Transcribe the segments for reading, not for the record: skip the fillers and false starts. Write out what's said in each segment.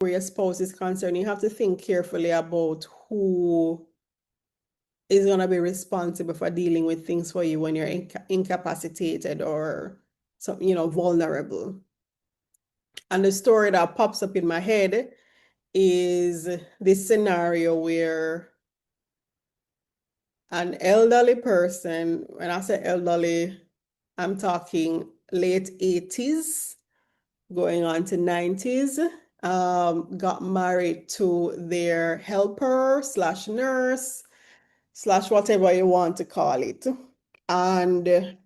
where your spouse is concerned, you have to think carefully about who is going to be responsible for dealing with things for you when you're incapacitated or some, vulnerable. And the story that pops up in my head is this scenario where an elderly person, when I say elderly, I'm talking late 80s, going on to 90s, got married to their helper slash nurse slash whatever you want to call it. And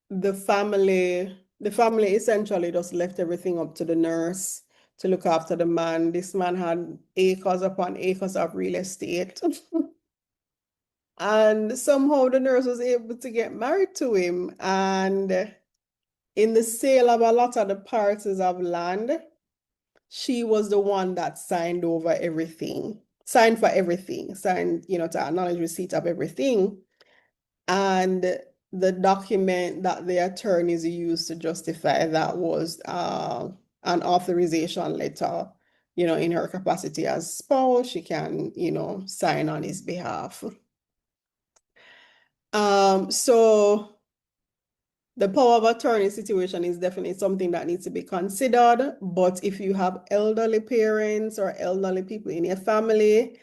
the family essentially just left everything up to the nurse to look after the man. This man had acres upon acres of real estate. And somehow the nurse was able to get married to him. And in the sale of a lot of the parcels of land, she was the one that signed over everything, signed for everything, signed, to acknowledge receipt of everything. And the document that the attorneys used to justify that was an authorization letter, in her capacity as spouse, she can, sign on his behalf. So the power of attorney situation is definitely something that needs to be considered. But if you have elderly parents or elderly people in your family,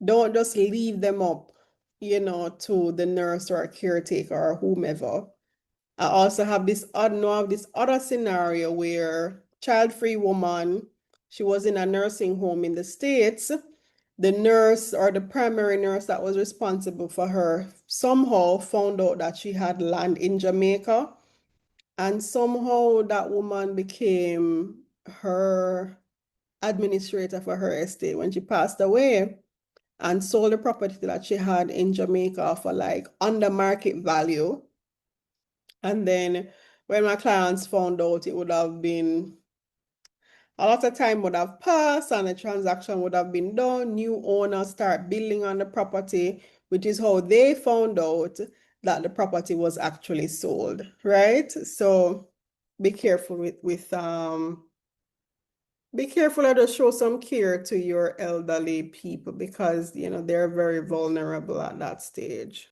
don't just leave them up, to the nurse or a caretaker or whomever. I also have this other scenario where child-free woman, she was in a nursing home in the States. The nurse or the primary nurse that was responsible for her somehow found out that she had land in Jamaica. And somehow that woman became her administrator for her estate when she passed away and sold the property that she had in Jamaica for like under market value. And then when my clients found out, it would have been a lot of time would have passed and the transaction would have been done. New owners start building on the property, which is how they found out that the property was actually sold, right? So be careful be careful to show some care to your elderly people because they're very vulnerable at that stage.